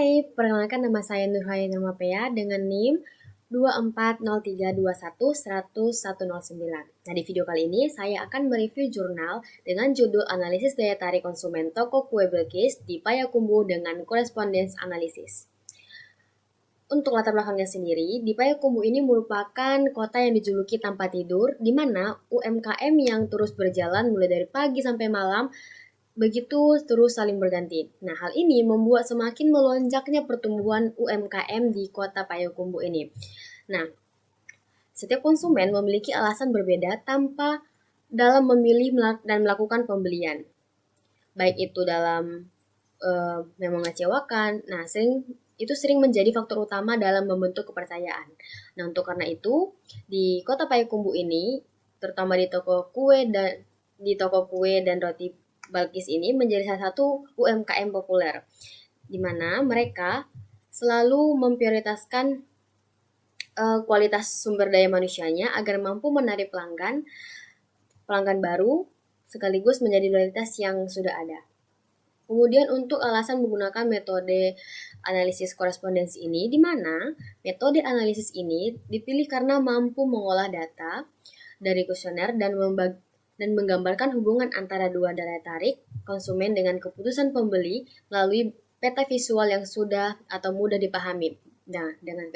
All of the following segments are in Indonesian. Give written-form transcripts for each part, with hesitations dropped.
Hai, perkenalkan nama saya Nurhayati Nurmapea dengan NIM 240321100109. Nah, di video kali ini saya akan mereview jurnal dengan judul Analisis Daya Tarik Konsumen Toko Kue Bilkis di Payakumbuh dengan Korespondensi Analisis. Untuk latar belakangnya sendiri, di Payakumbuh ini merupakan kota yang dijuluki tanpa tidur, di mana UMKM yang terus berjalan mulai dari pagi sampai malam begitu terus saling berganti. Nah, hal ini membuat semakin melonjaknya pertumbuhan UMKM di kota Payakumbuh ini. Nah, setiap konsumen memiliki alasan berbeda tanpa dalam memilih dan melakukan pembelian. Baik itu dalam yang mengecewakan. Nah, itu sering menjadi faktor utama dalam membentuk kepercayaan. Nah, untuk karena itu, di kota Payakumbuh ini, terutama di toko kue dan roti Bilkis ini menjadi salah satu UMKM populer, di mana mereka selalu memprioritaskan kualitas sumber daya manusianya agar mampu menarik pelanggan baru, sekaligus menjadi loyalitas yang sudah ada. Kemudian untuk alasan menggunakan metode analisis korespondensi ini, di mana metode analisis ini dipilih karena mampu mengolah data dari kuesioner dan menggambarkan hubungan antara dua daya tarik konsumen dengan keputusan pembeli melalui peta visual yang sudah atau mudah dipahami. Nah, dengan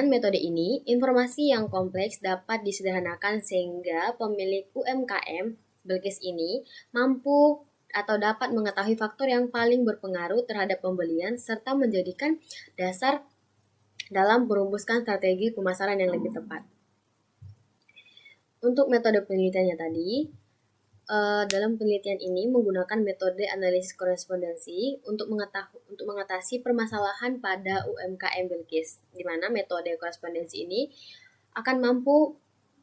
metode ini, informasi yang kompleks dapat disederhanakan sehingga pemilik UMKM Bilkis ini mampu atau dapat mengetahui faktor yang paling berpengaruh terhadap pembelian serta menjadikan dasar dalam merumuskan strategi pemasaran yang lebih tepat. Untuk metode penelitiannya tadi, dalam penelitian ini menggunakan metode analisis korespondensi untuk mengatasi permasalahan pada UMKM Bilkis, di mana metode korespondensi ini akan mampu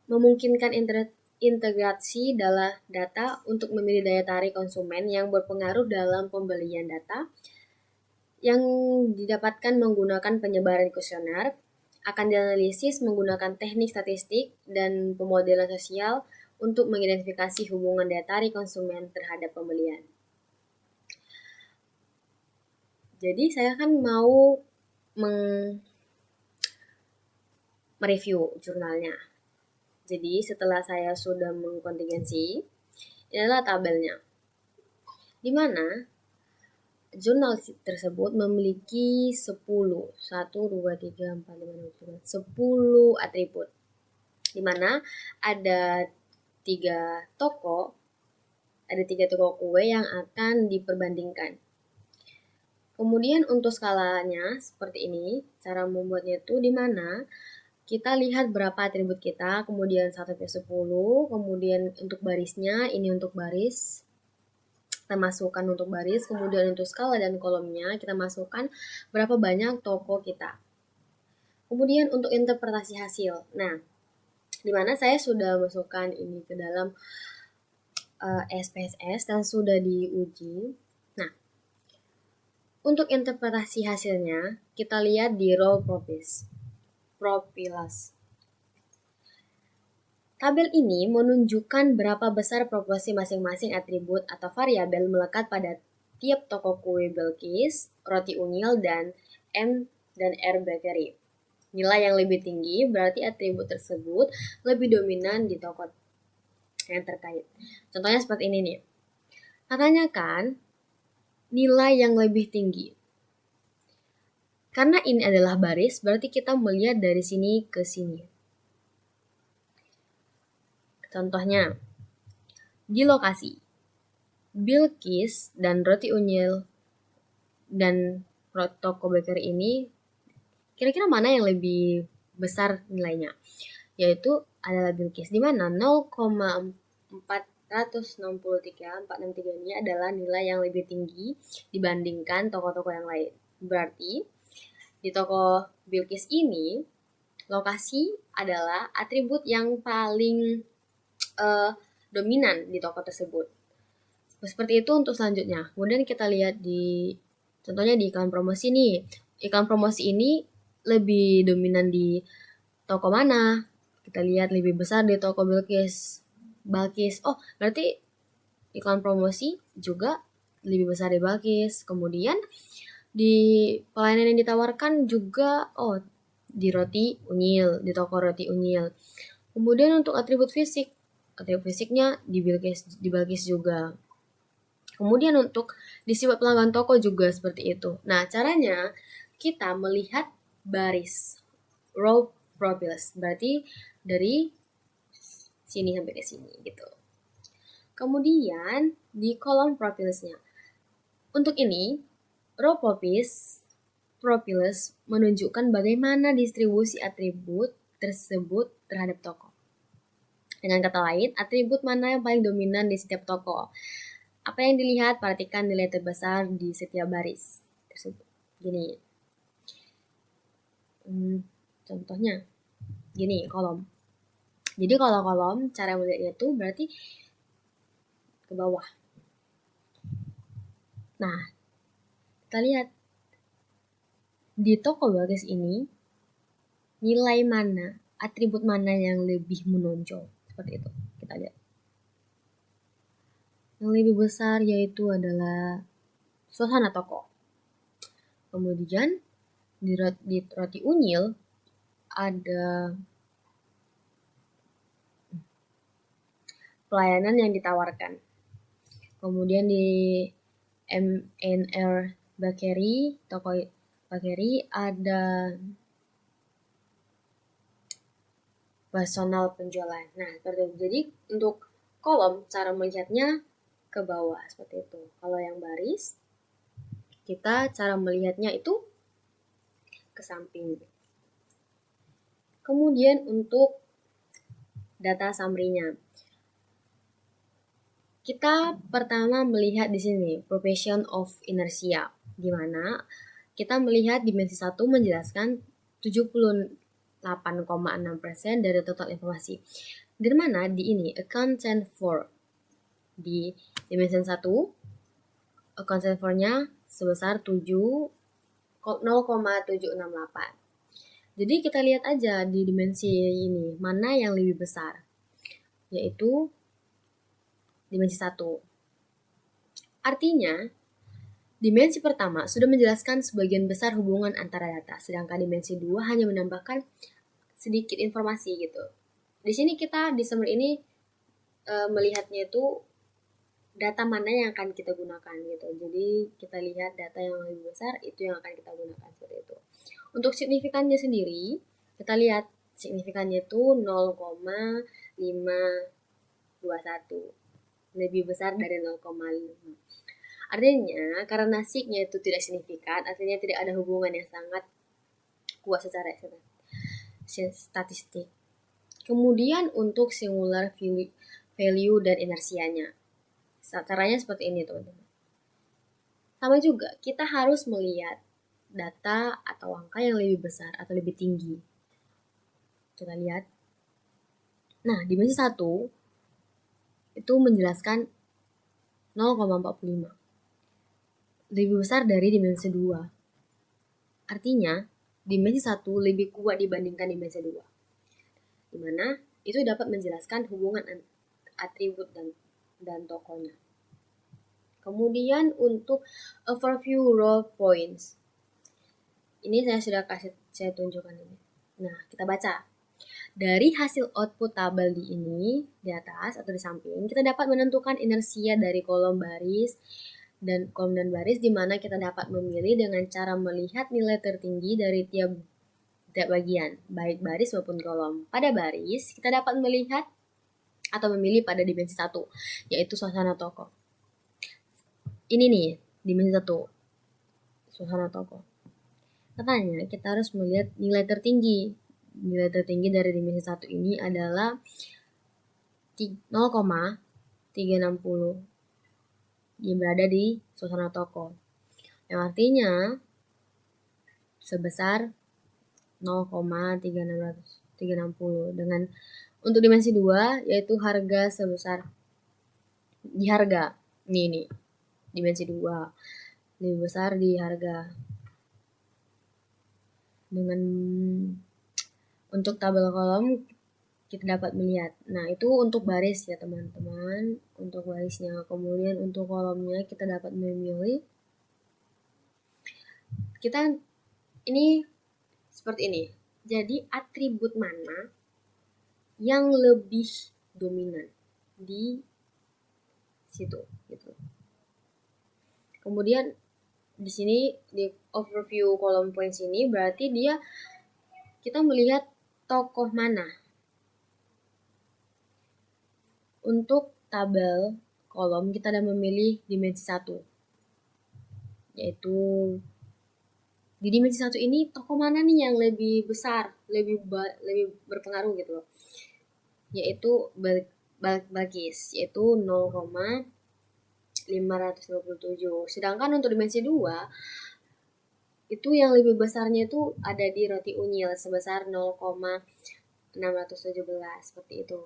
memungkinkan integrasi data untuk memilih daya tarik konsumen yang berpengaruh dalam pembelian data yang didapatkan menggunakan penyebaran kuesioner, akan dianalisis menggunakan teknik statistik dan pemodelan sosial untuk mengidentifikasi hubungan daya tarik konsumen terhadap pembelian. Jadi saya kan mau mereview jurnalnya. Jadi setelah saya sudah mengkontingensi, inilah tabelnya. Di mana jurnal tersebut memiliki 10 atribut. Di mana ada tiga toko kue yang akan diperbandingkan. Kemudian untuk skalanya seperti ini, cara membuatnya itu di mana kita lihat berapa atribut kita, kemudian 1/10, kemudian untuk barisnya, ini untuk baris, kita masukkan untuk baris, kemudian untuk skala dan kolomnya, kita masukkan berapa banyak toko kita. Kemudian untuk interpretasi hasil, nah, di mana saya sudah masukkan ini ke dalam SPSS dan sudah diuji. Nah, untuk interpretasi hasilnya, kita lihat di row profilas. Tabel ini menunjukkan berapa besar proporsi masing-masing atribut atau variabel melekat pada tiap toko kue Bilkis, roti unyil, dan M dan R Bakery. Nilai yang lebih tinggi berarti atribut tersebut lebih dominan di toko yang terkait. Contohnya seperti ini nih. Katanya kan nilai yang lebih tinggi. Karena ini adalah baris, berarti kita melihat dari sini ke sini. Contohnya, di lokasi, Bilkis dan roti unyil dan toko bakery ini, kira-kira mana yang lebih besar nilainya? Yaitu adalah Bilkis, di mana 0,463 ini adalah nilai yang lebih tinggi dibandingkan toko-toko yang lain. Berarti di toko Bilkis ini, lokasi adalah atribut yang paling dominan di toko tersebut. Seperti itu untuk selanjutnya. Kemudian kita lihat contohnya di iklan promosi nih. Iklan promosi ini lebih dominan di toko mana? Kita lihat lebih besar di toko Bilkis. Oh, berarti iklan promosi juga lebih besar di Bilkis. Kemudian Di pelayanan yang ditawarkan juga, di roti unyil, di toko roti unyil. Kemudian untuk atribut fisiknya di Bilqis juga. Kemudian untuk di sifat pelanggan toko juga seperti itu. Nah, caranya kita melihat baris row profils, berarti dari sini sampai ke sini gitu. Kemudian di kolom profilsnya. Untuk ini, row profils menunjukkan bagaimana distribusi atribut tersebut terhadap toko. Dengan kata lain, atribut mana yang paling dominan di setiap toko. Apa yang dilihat, perhatikan nilai terbesar di setiap baris tersebut. Gini. Contohnya, gini, kolom. Jadi kalau kolom, cara melihatnya itu berarti ke bawah. Nah, kita lihat di toko Bilqis ini, nilai mana, atribut mana yang lebih menonjol. Seperti itu, kita lihat. Yang lebih besar yaitu adalah suasana toko. Kemudian di roti unyil ada pelayanan yang ditawarkan. Kemudian di MNR Bakery, toko bakery ada personal penjualan. Nah, seperti itu. Jadi untuk kolom cara melihatnya ke bawah seperti itu. Kalau yang baris kita cara melihatnya itu ke samping. Kemudian untuk data summary-nya. Kita pertama melihat di sini profession of inertia, di mana kita melihat dimensi 1 menjelaskan 78,6% dari total informasi. Di mana di ini accountant for di dimensi 1 accountant for-nya sebesar 0,768. Jadi kita lihat aja di dimensi ini mana yang lebih besar, yaitu dimensi 1. Artinya, dimensi pertama sudah menjelaskan sebagian besar hubungan antara data, sedangkan dimensi 2 hanya menambahkan sedikit informasi gitu. Di sini kita di summary ini melihatnya itu data mana yang akan kita gunakan gitu. Jadi kita lihat data yang lebih besar itu yang akan kita gunakan seperti itu. Untuk signifikannya sendiri, kita lihat signifikannya itu 0,521. Lebih besar dari 0,5. Artinya, karena signya itu tidak signifikan, artinya tidak ada hubungan yang sangat kuat secara statistik. Kemudian untuk singular value dan inersianya. Caranya seperti ini, teman-teman. Sama juga, kita harus melihat data atau angka yang lebih besar atau lebih tinggi. Kita lihat. Nah, dimensi 1 itu menjelaskan 0,45. Lebih besar dari dimensi 2. Artinya, dimensi 1 lebih kuat dibandingkan dimensi 2. Di mana itu dapat menjelaskan hubungan atribut dan tokonya. Kemudian untuk overview raw points. Ini saya tunjukkan ini. Nah, kita baca. Dari hasil output tabel di ini, di atas atau di samping, kita dapat menentukan inersia dari kolom dan baris di mana kita dapat memilih dengan cara melihat nilai tertinggi dari tiap bagian, baik baris maupun kolom. Pada baris, kita dapat melihat atau memilih pada dimensi 1, yaitu suasana toko. Ini nih, dimensi 1, suasana toko. Katanya, kita harus melihat nilai tertinggi. Nilai tertinggi dari dimensi 1 ini adalah 0,360 yang berada di suasana toko. Yang artinya sebesar 0,360 dengan untuk dimensi 2 yaitu harga sebesar di harga nih dimensi 2 lebih besar di harga. Dengan untuk tabel kolom kita dapat melihat. Nah, itu untuk baris ya teman-teman, untuk barisnya. Kemudian untuk kolomnya kita dapat memilih kita ini seperti ini. Jadi atribut mana yang lebih dominan di situ gitu. Kemudian di sini di overview kolom points ini berarti kita melihat tokoh mana. Untuk tabel kolom kita ada memilih dimensi 1. Yaitu di dimensi 1 ini tokoh mana nih yang lebih besar, lebih berpengaruh gitu loh. Yaitu Balkis, yaitu 0,527. Sedangkan untuk dimensi 2 itu yang lebih besarnya itu ada di roti unyil sebesar 0,617 seperti itu.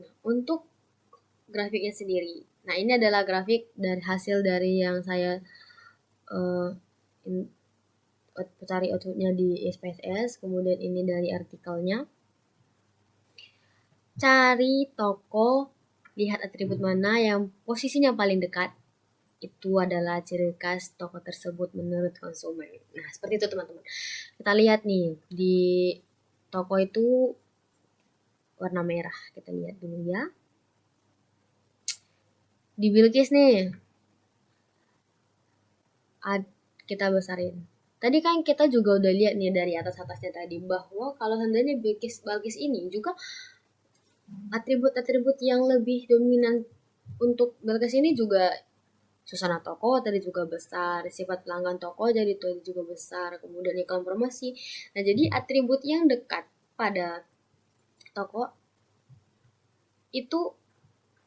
Nah, untuk grafiknya sendiri. Nah, ini adalah grafik dari hasil dari yang saya cari outputnya di SPSS, kemudian ini dari artikelnya. Cari toko, lihat atribut mana yang posisinya paling dekat. Itu adalah ciri khas toko tersebut menurut konsumen. Nah, seperti itu teman-teman. Kita lihat nih, di toko itu warna merah. Kita lihat dulu ya. Di Bilkis nih, kita besarin. Tadi kan kita juga udah lihat nih dari atasnya tadi bahwa kalau seandainya Balkis ini juga atribut-atribut yang lebih dominan untuk Balkis ini juga suasana toko tadi juga besar, sifat pelanggan toko jadi tadi juga besar, kemudian iklan promosi. Nah, jadi atribut yang dekat pada toko itu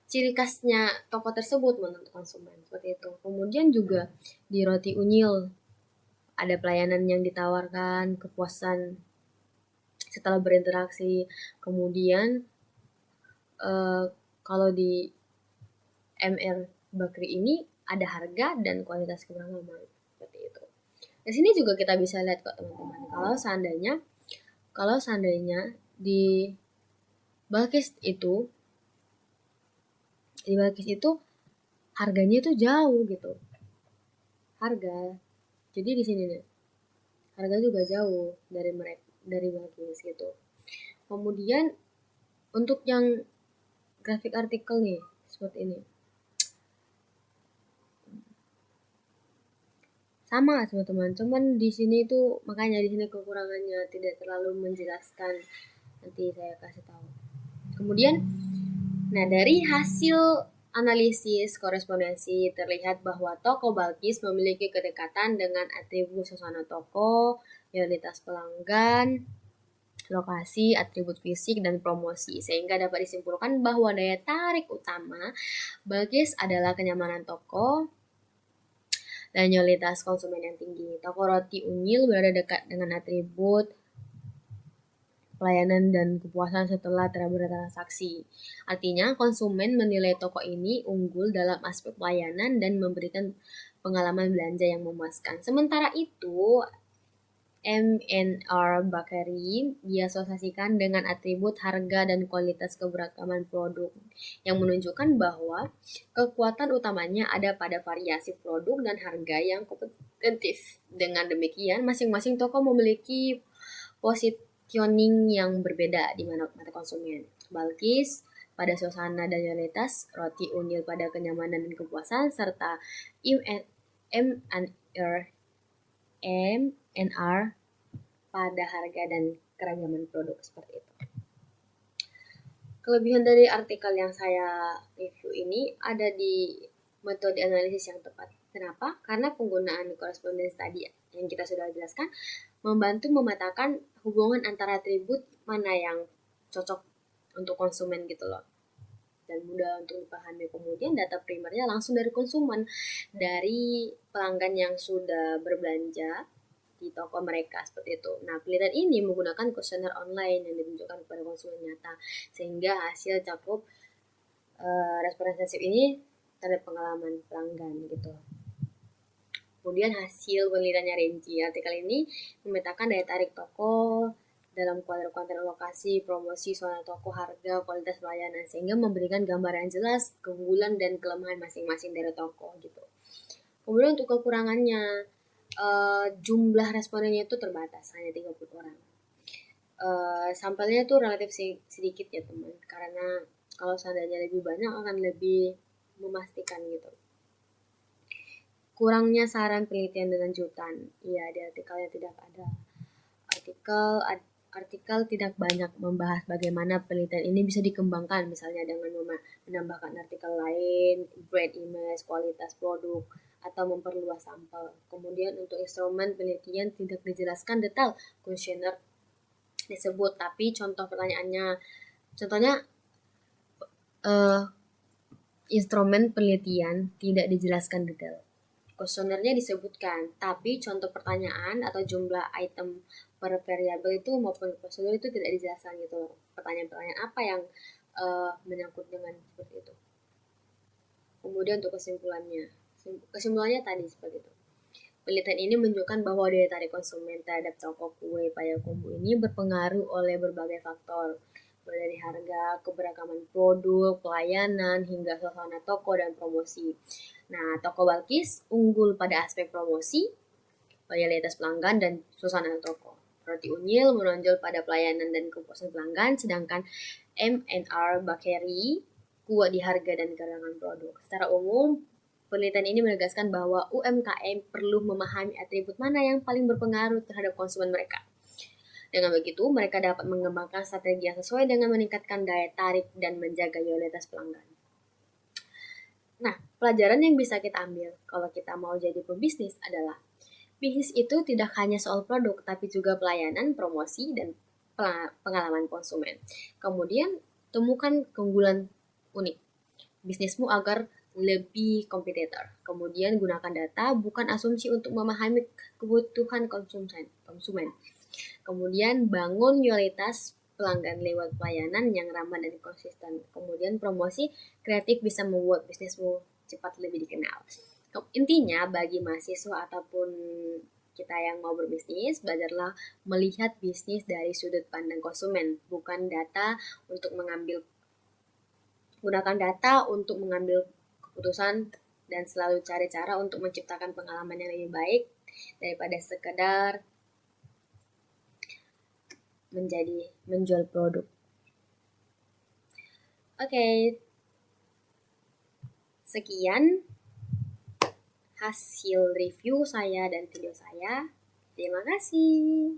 ciri khasnya toko tersebut menurut konsumen, seperti itu. Kemudian juga di roti unyil ada pelayanan yang ditawarkan, kepuasan setelah berinteraksi. Kemudian kalau di MR Bakri ini ada harga dan kualitas keberagaman, seperti itu. Di sini juga kita bisa lihat kok teman-teman, kalau seandainya di Balkis itu harganya itu jauh gitu. Harga. Jadi di sini nih. Harga juga jauh dari Balkis gitu. Kemudian untuk yang grafik artikel nih seperti ini. Sama teman-teman, cuman di sini tuh makanya di sini kekurangannya tidak terlalu menjelaskan. Nanti saya kasih tahu. Kemudian nah, dari hasil analisis korespondensi terlihat bahwa toko Balkis memiliki kedekatan dengan atribut suasana toko, loyalitas pelanggan, lokasi, atribut fisik, dan promosi. Sehingga dapat disimpulkan bahwa daya tarik utama Balkis adalah kenyamanan toko dan loyalitas konsumen yang tinggi. Toko roti unyil berada dekat dengan atribut pelayanan dan kepuasan setelah bertransaksi. Artinya, konsumen menilai toko ini unggul dalam aspek pelayanan dan memberikan pengalaman belanja yang memuaskan. Sementara itu, MNR Bakery diasosiasikan dengan atribut harga dan kualitas keberagaman produk yang menunjukkan bahwa kekuatan utamanya ada pada variasi produk dan harga yang kompetitif. Dengan demikian, masing-masing toko memiliki positioning yang berbeda di mata konsumen. Balkis pada suasana dan loyalitas, roti unyil pada kenyamanan dan kepuasan, serta MNR pada harga dan keragaman produk, seperti itu. Kelebihan dari artikel yang saya review ini ada di metode analisis yang tepat. Kenapa? Karena penggunaan korespondensi tadi yang kita sudah jelaskan membantu memetakan hubungan antara atribut mana yang cocok untuk konsumen gitu loh, dan mudah untuk dipahami. Kemudian data primernya langsung dari konsumen, dari pelanggan yang sudah berbelanja di toko mereka, seperti itu. Nah, penelitian ini menggunakan kuesioner online yang ditunjukkan kepada konsumen nyata, sehingga hasil cakup responsif ini terhadap pengalaman pelanggan gitu. Kemudian hasil penelitiannya Renji. Artikel ini memetakan daya tarik toko dalam kuadran lokasi, promosi, suasana toko, harga, kualitas pelayanan, sehingga memberikan gambar yang jelas keunggulan dan kelemahan masing-masing dari toko gitu. Kemudian untuk kekurangannya, jumlah respondennya itu terbatas, hanya 30 orang. Sampelnya tuh relatif sedikit ya teman, karena kalau seandainya lebih banyak akan lebih memastikan gitu. Kurangnya saran penelitian dan lanjutan. Iya, di artikelnya tidak ada. Artikel tidak banyak membahas bagaimana penelitian ini bisa dikembangkan, misalnya dengan menambahkan artikel lain, brand image, kualitas produk, atau memperluas sampel. Kemudian untuk instrumen penelitian tidak dijelaskan detail kuesioner disebut, tapi contohnya uh, instrumen penelitian tidak dijelaskan detail. Kuesionernya disebutkan, tapi contoh pertanyaan atau jumlah item per variabel itu maupun kuesioner itu tidak dijelaskan gitu. Pertanyaan-pertanyaan apa yang menyangkut dengan seperti itu. Kemudian untuk kesimpulannya tadi seperti itu. Penelitian ini menunjukkan bahwa daya tarik konsumen terhadap toko kue Payakumbuh ini berpengaruh oleh berbagai faktor, mulai dari harga, keberagaman produk, pelayanan, hingga suasana toko dan promosi. Nah, toko Balkis unggul pada aspek promosi, loyalitas pelanggan, dan suasana toko. Roti Unyil menonjol pada pelayanan dan kepuasan pelanggan, sedangkan M&R Bakery kuat di harga dan keberagaman produk. Secara umum, penelitian ini menegaskan bahwa UMKM perlu memahami atribut mana yang paling berpengaruh terhadap konsumen mereka. Dengan begitu, mereka dapat mengembangkan strategi yang sesuai dengan meningkatkan daya tarik dan menjaga loyalitas pelanggan. Nah, pelajaran yang bisa kita ambil kalau kita mau jadi pebisnis adalah bisnis itu tidak hanya soal produk, tapi juga pelayanan, promosi, dan pengalaman konsumen. Kemudian, temukan keunggulan unik bisnismu agar lebih kompetitor. Kemudian, gunakan data, bukan asumsi untuk memahami kebutuhan konsumen. Kemudian, bangun loyalitas pelanggan lewat pelayanan yang ramah dan konsisten. Kemudian, promosi kreatif bisa membuat bisnismu cepat lebih dikenal. Intinya, bagi mahasiswa ataupun kita yang mau berbisnis, belajarlah melihat bisnis dari sudut pandang konsumen, bukan gunakan data untuk mengambil keputusan, dan selalu cari cara untuk menciptakan pengalaman yang lebih baik daripada sekedar menjual produk. Oke. Sekian hasil review saya dan video saya. Terima kasih.